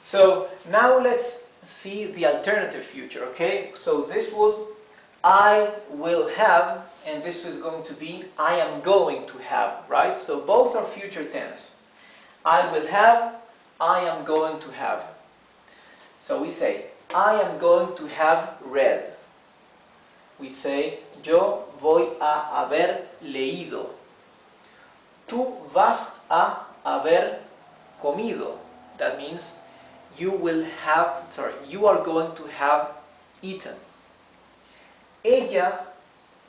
So now let's see the alternative future, okay? So this was I will have, and this is going to be I am going to have, right? So both are future tense. I will have, I am going to have. So we say, I am going to have read. We say, yo voy a haber leído. Tú vas a haber comido. That means you are going to have eaten. Ella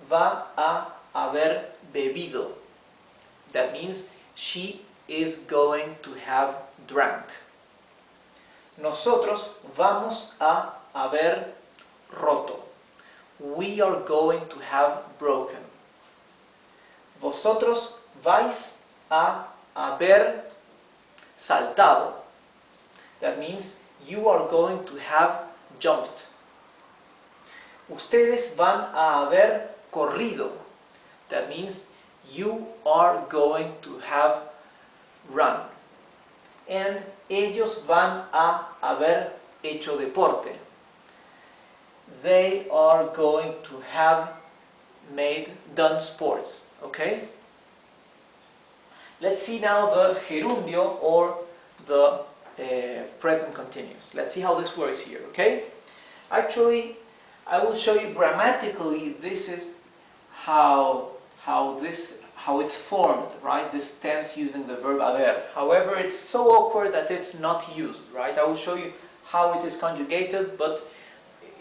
va a haber bebido. That means she is going to have drank. Nosotros vamos a haber roto. We are going to have broken. Vosotros vais a haber saltado. That means you are going to have jumped. Ustedes van a haber corrido. That means you are going to have run. And ellos van a haber hecho deporte. They are going to have done sports. Okay? Let's see now the gerundio or the present continuous. Let's see how this works here. Okay? Actually, I will show you grammatically. This is how it's formed, right? This tense using the verb haber. However, it's so awkward that it's not used, right? I will show you how it is conjugated, but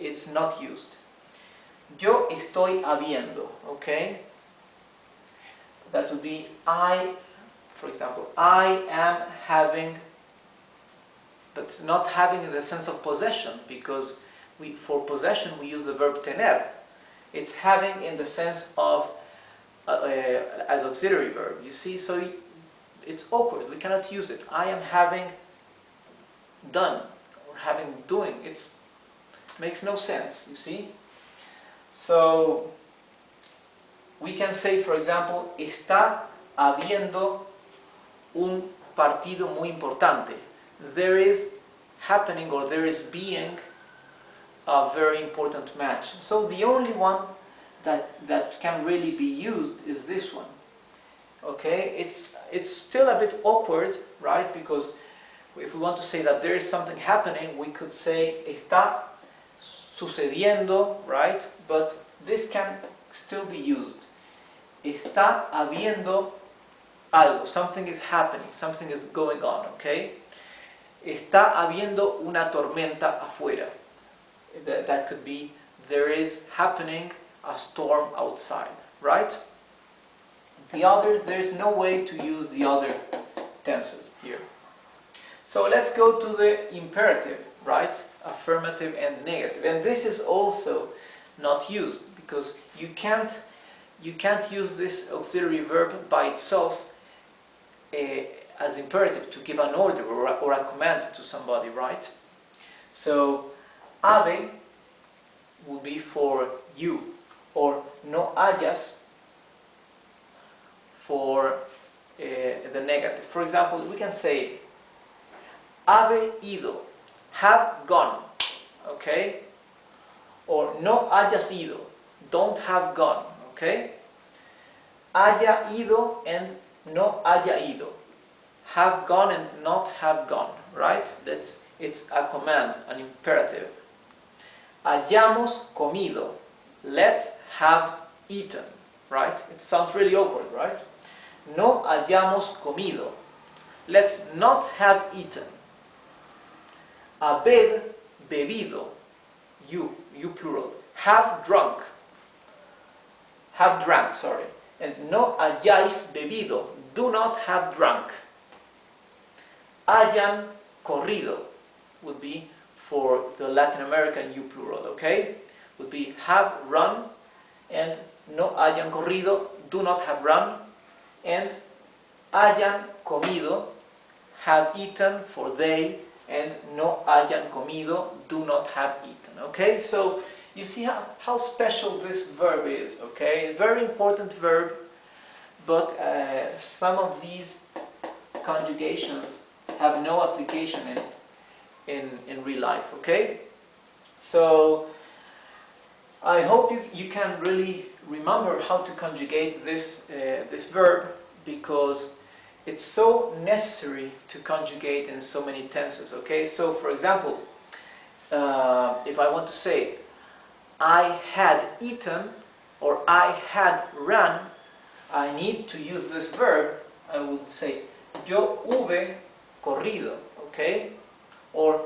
it's not used. Yo estoy habiendo, okay? That would be for example, I am having, but not having in the sense of possession, because for possession we use the verb tener. It's having in the sense of as auxiliary verb, you see, so it's awkward, we cannot use it. I am having done, or having doing, it makes no sense, you see. So we can say, for example, está habiendo un partido muy importante. There is happening, or there is being a very important match. So the only one that can really be used is this one. Okay, it's still a bit awkward, right? Because if we want to say that there is something happening, we could say está sucediendo, right? But this can still be used. Está habiendo algo. Something is happening. Something is going on. Okay. Está habiendo una tormenta afuera. That could be there is happening a storm outside, right? There's no way to use the other tenses here. So let's go to the imperative, right? Affirmative and negative. And this is also not used because you can't use this auxiliary verb by itself as imperative to give an order or a command to somebody, right? So habe would be for you, or no hayas for the negative. For example, we can say habe ido, have gone, okay? Or no hayas ido, don't have gone, okay? Haya ido and no haya ido, have gone and not have gone, right? It's a command, an imperative. Hayamos comido, let's have eaten, right? It sounds really awkward, right? No hayamos comido, let's not have eaten. Haber bebido, you plural, have drank, sorry. And no hayáis bebido, do not have drunk. Hayan corrido would be for the Latin American you plural, okay? Would be have run, and no hayan corrido, do not have run, and hayan comido, have eaten for they, and no hayan comido, do not have eaten, okay? So you see how special this verb is, okay? Very important verb, but some of these conjugations have no application in real life, okay? So I hope you can really remember how to conjugate this verb, because it's so necessary to conjugate in so many tenses, okay? So for example, if I want to say I had eaten or I had run, I need to use this verb. I would say yo hube corrido, okay? Or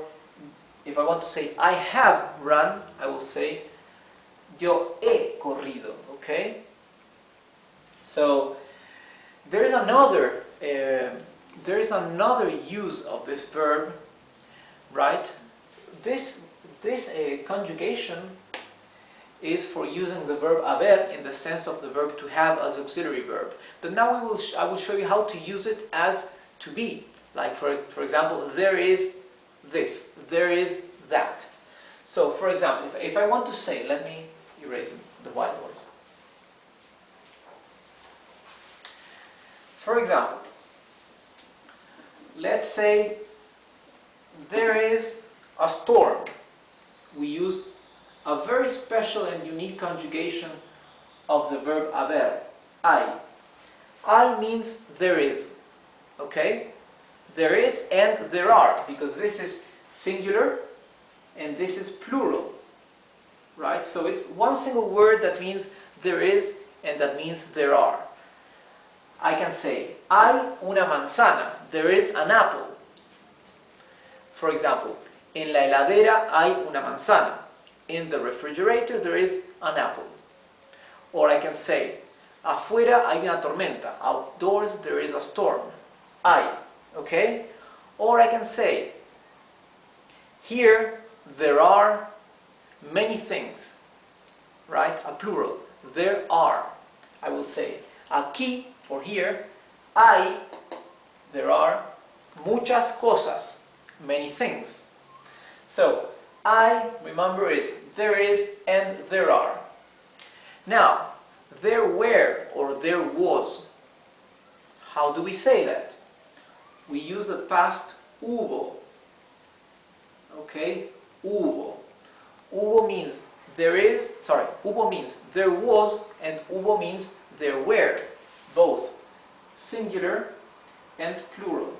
if I want to say I have run, I will say yo he corrido, okay? So there is another use of this verb, right? This conjugation is for using the verb haber in the sense of the verb to have as auxiliary verb. But now I will show you how to use it as to be. Like for example, there is this, there is that. So for example, if I want to say, let me erase the whiteboard. For example, let's say there is a storm. We use a very special and unique conjugation of the verb haber, hay. Hay means there is, okay? There is and there are, because this is singular and this is plural, right? So it's one single word that means there is and that means there are. I can say, hay una manzana, there is an apple. For example, en la heladera hay una manzana. In the refrigerator there is an apple. Or I can say, afuera hay una tormenta. Outdoors there is a storm. Hay, okay? Or I can say, here there are many things, right? A plural. There are. I will say, aquí, for here, hay, there are muchas cosas, many things. So, I, remember, is there is and there are. Now, there were or there was. How do we say that? We use the past hubo. Okay? Hubo. Hubo means there is, sorry, hubo means there was and hubo means there were. Both singular and plural.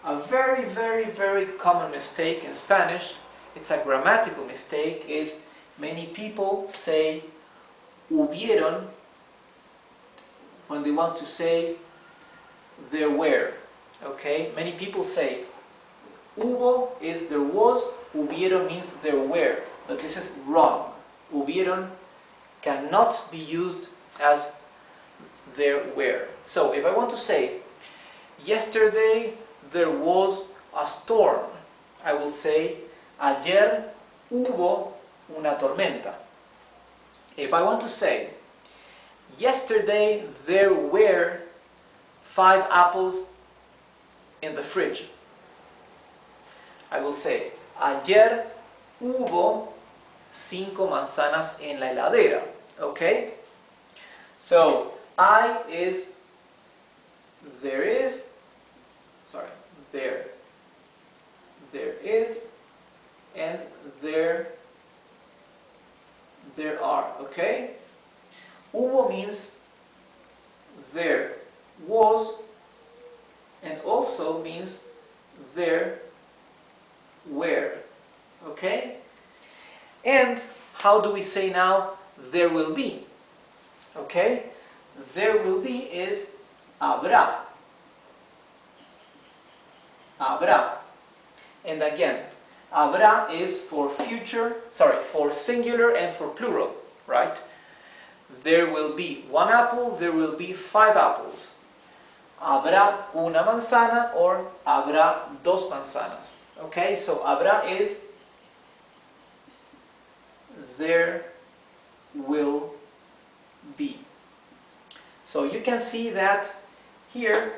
A very, very, very common mistake in Spanish, it's a grammatical mistake, is many people say hubieron when they want to say there were. Okay? Many people say hubo is there was, hubieron means there were. But this is wrong. Hubieron cannot be used as there were. So if I want to say yesterday there was a storm, I will say ayer hubo una tormenta. If I want to say yesterday there were 5 apples in the fridge, I will say ayer hubo 5 manzanas en la heladera. Okay? So I is there is, sorry, there is, and there are, okay? Hubo means there was, and also means there were, okay? And how do we say now there will be? Okay? There will be is habrá. Habrá. And again, habrá is for future, for singular and for plural, right? There will be 1 apple, there will be 5 apples. Habrá una manzana or habrá 2 manzanas. Okay, so habrá is there will be. So you can see that here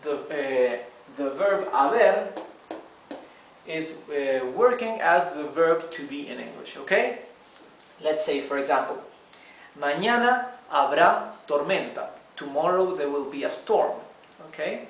the verb haber is working as the verb to be in English, okay? Let's say, for example, mañana habrá tormenta. Tomorrow there will be a storm, okay?